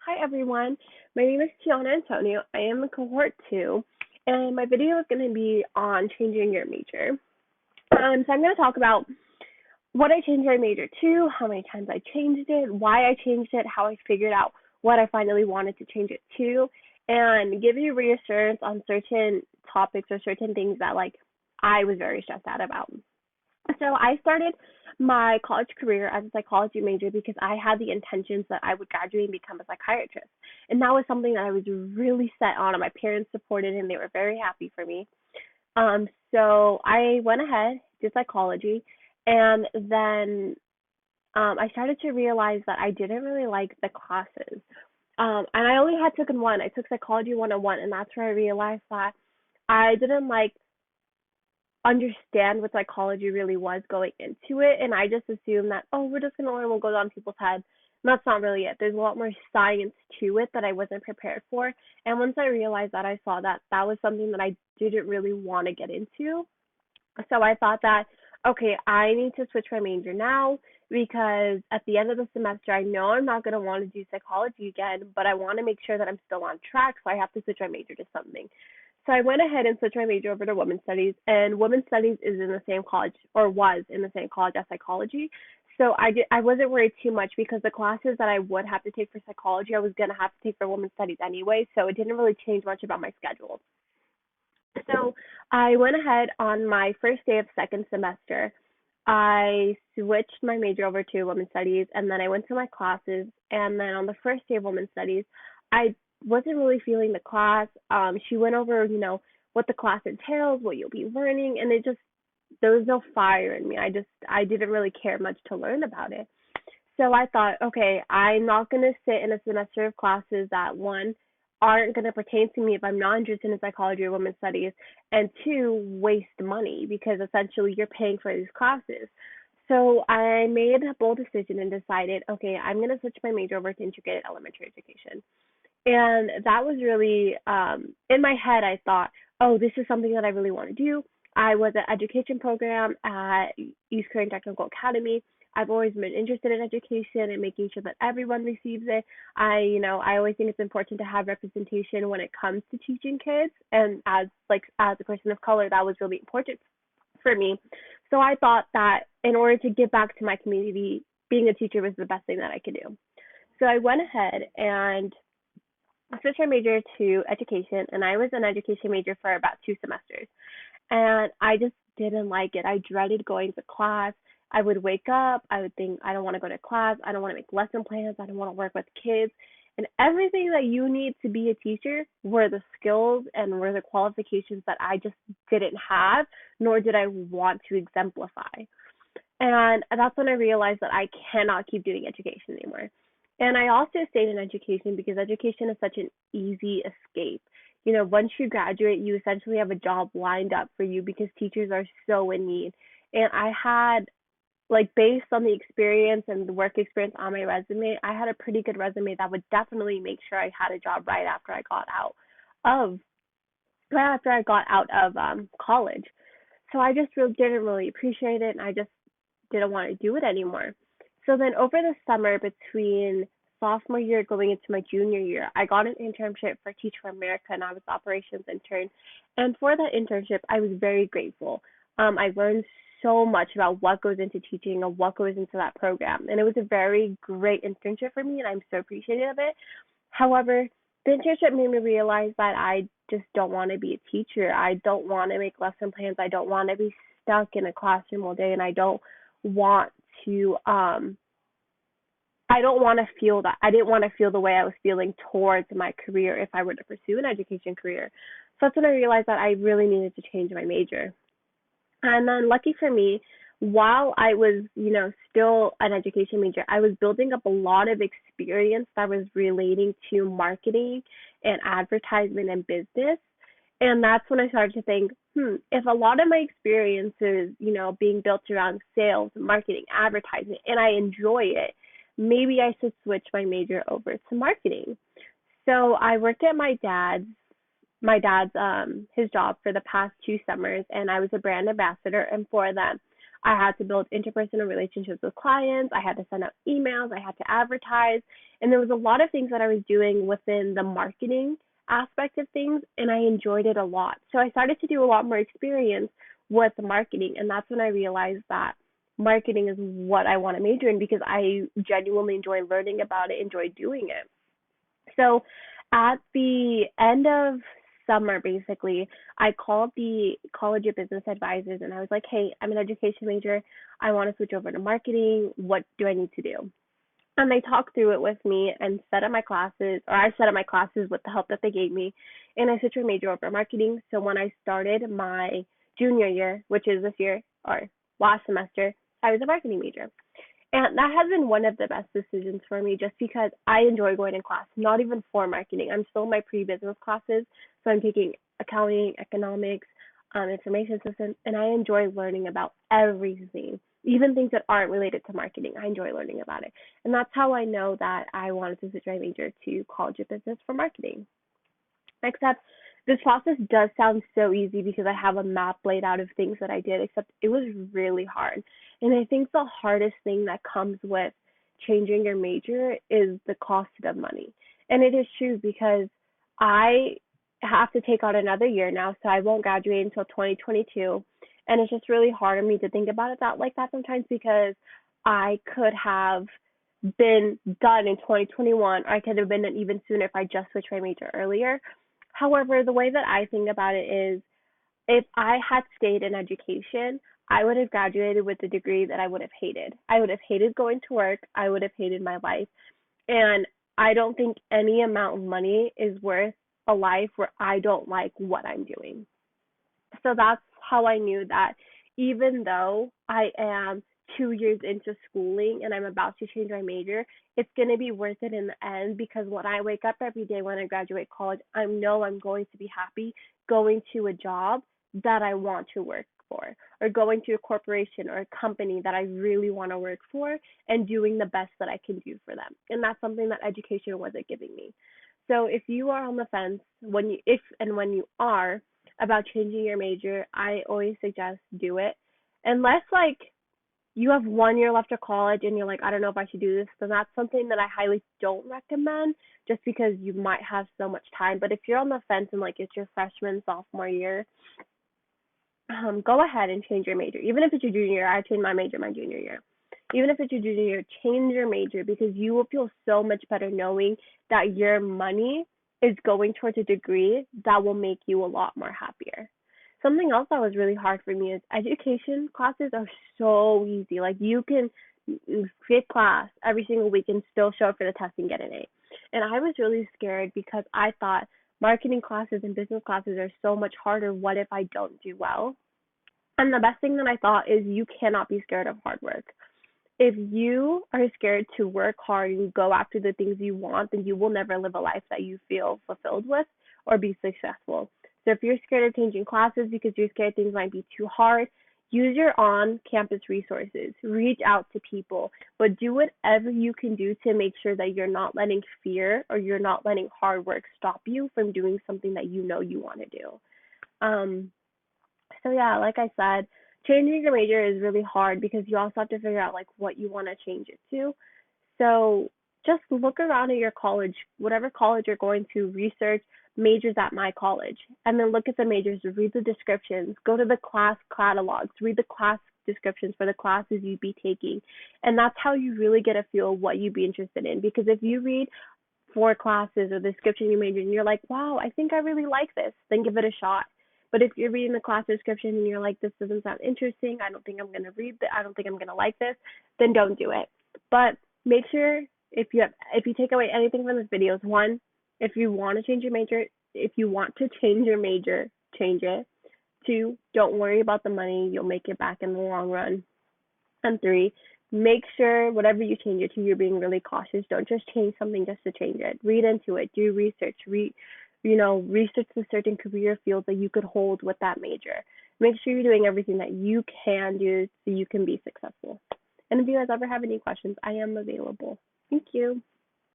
Hi everyone, my name is Tiana Antonio. I am in Cohort 2, and my video is going to be on changing your major. So I'm going to talk about what I changed my major to, how many times I changed it, why I changed it, how I figured out what I finally wanted to change it to, and give you reassurance on certain topics or certain things that I was very stressed out about. So I started my college career as a psychology major because I had the intentions that I would graduate and become a psychiatrist. And that was something that I was really set on, and my parents supported and they were very happy for me. So I went ahead, did psychology, and then I started to realize that I didn't really like the classes. And I only had taken one. I took psychology 101, and that's where I realized that I didn't understand what psychology really was going into it, and I just assumed that, oh, we're just going to learn what goes on people's heads. And that's not really it. There's a lot more science to it that I wasn't prepared for. And once I realized that, I saw that that was something that I didn't really want to get into. So I thought that, okay, I need to switch my major now because at the end of the semester, I know I'm not going to want to do psychology again, but I want to make sure that I'm still on track, so I have to switch my major to something. So I went ahead and switched my major over to women's studies, and women's studies is in the same college, or was in the same college as psychology. So I wasn't worried too much because the classes that I would have to take for psychology, I was going to have to take for women's studies anyway, so it didn't really change much about my schedule. So I went ahead on my first day of second semester. I switched my major over to women's studies, and then I went to my classes. And then on the first day of women's studies, I wasn't really feeling the class. She went over, what the class entails, what you'll be learning, and it just there was no fire in me. I didn't really care much to learn about it. So I thought, okay, I'm not going to sit in a semester of classes that one aren't going to pertain to me if I'm not interested in psychology or women's studies, and two, waste money because essentially you're paying for these classes. So I made a bold decision and decided, okay, I'm going to switch my major over to integrated elementary education. And that was really, in my head, I thought, oh, this is something that I really want to do. I was an education program at East Korean Technical Academy. I've always been interested in education and making sure that everyone receives it. I always think it's important to have representation when it comes to teaching kids. And as a person of color, that was really important for me. So I thought that in order to give back to my community, being a teacher was the best thing that I could do. So I went ahead and switched my major to education, and I was an education major for about 2 semesters. And I just didn't like it. I dreaded going to class. I would wake up, I would think, I don't want to go to class, I don't want to make lesson plans, I don't want to work with kids. And everything that you need to be a teacher were the skills and were the qualifications that I just didn't have, nor did I want to exemplify. And that's when I realized that I cannot keep doing education anymore. And I also stayed in education because education is such an easy escape. Once you graduate, you essentially have a job lined up for you because teachers are so in need. And I had, based on the experience and the work experience on my resume, I had a pretty good resume that would definitely make sure I had a job of right after I got out of college. So I just really didn't really appreciate it, and I just didn't want to do it anymore. So then over the summer between sophomore year going into my junior year, I got an internship for Teach for America, and I was operations intern. And for that internship, I was very grateful. I learned so much about what goes into teaching and what goes into that program. And it was a very great internship for me, and I'm so appreciative of it. However, the internship made me realize that I just don't want to be a teacher. I don't want to make lesson plans. I don't want to be stuck in a classroom all day, and I don't want to I don't want to feel that. I didn't want to feel the way I was feeling towards my career if I were to pursue an education career. So that's when I realized that I really needed to change my major. And then lucky for me, while I was, still an education major, I was building up a lot of experience that was relating to marketing and advertisement and business. And that's when I started to think, if a lot of my experience is, being built around sales, marketing, advertising, and I enjoy it, maybe I should switch my major over to marketing. So I worked at my dad's his job for the past 2 summers, and I was a brand ambassador. And for them, I had to build interpersonal relationships with clients. I had to send out emails. I had to advertise. And there was a lot of things that I was doing within the marketing aspect of things, and I enjoyed it a lot. So I started to do a lot more experience with marketing, and that's when I realized that marketing is what I want to major in because I genuinely enjoy learning about it, enjoy doing it. So at the end of summer, basically, I called the College of Business Advisors and I was like, hey, I'm an education major. I want to switch over to marketing. What do I need to do? And they talked through it with me and set up my classes, or I set up my classes with the help that they gave me. And I switched my major over to marketing. So when I started my junior year, which is this year or last semester, I was a marketing major. And that has been one of the best decisions for me just because I enjoy going in class, not even for marketing. I'm still in my pre-business classes, so I'm taking accounting, economics, information systems, and I enjoy learning about everything, even things that aren't related to marketing. I enjoy learning about it. And that's how I know that I wanted to switch my major to College of Business for marketing. Except this process does sound so easy because I have a map laid out of things that I did, except it was really hard. And I think the hardest thing that comes with changing your major is the cost of money. And it is true because I have to take out another year now, so I won't graduate until 2022. And it's just really hard on me to think about it that like that sometimes because I could have been done in 2021, or I could have been done even sooner if I just switched my major earlier. However, the way that I think about it is if I had stayed in education, I would have graduated with a degree that I would have hated. I would have hated going to work. I would have hated my life. And I don't think any amount of money is worth a life where I don't like what I'm doing. So that's how I knew that even though I am 2 years into schooling and I'm about to change my major, it's going to be worth it in the end because when I wake up every day when I graduate college, I know I'm going to be happy going to a job that I want to work for, or going to a corporation or a company that I really want to work for and doing the best that I can do for them. And that's something that education wasn't giving me. So if you are on the fence when you are about changing your major, I always suggest do it. Unless like you have 1 year left of college and you're like, I don't know if I should do this, then that's something that I highly don't recommend just because you might have so much time. But if you're on the fence and like it's your freshman, sophomore year, go ahead and change your major. Even if it's your junior year, I changed my major my junior year. Even if it's your junior year, change your major because you will feel so much better knowing that your money is going towards a degree that will make you a lot more happier. Something else that was really hard for me is education classes are so easy. Like you can skip class every single week and still show up for the test and get an A. And I was really scared because I thought marketing classes and business classes are so much harder. What if I don't do well? And the best thing that I thought is you cannot be scared of hard work. If you are scared to work hard and go after the things you want, then you will never live a life that you feel fulfilled with or be successful. So if you're scared of changing classes because you're scared things might be too hard, use your on-campus resources. Reach out to people, but do whatever you can do to make sure that you're not letting fear or you're not letting hard work stop you from doing something that you know you want to do. So yeah, like I said, changing your major is really hard because you also have to figure out like what you want to change it to. So just look around at your college, whatever college you're going to, research majors at my college, and then look at the majors, read the descriptions, go to the class catalogs, read the class descriptions for the classes you'd be taking. And that's how you really get a feel of what you'd be interested in. Because if you read 4 classes or the description you majored and you're like, wow, I think I really like this, then give it a shot. But if you're reading the class description and you're like, this doesn't sound interesting, I don't think I'm going to read that, I don't think I'm going to like this, then don't do it. But make sure if you take away anything from this video is one, if you want to change your major, if you want to change your major, change it. 2, don't worry about the money, you'll make it back in the long run. And 3, make sure whatever you change it to, you're being really cautious. Don't just change something just to change it. Read into it, do research, research the certain career fields that you could hold with that major. Make sure you're doing everything that you can do so you can be successful. And if you guys ever have any questions, I am available. Thank you.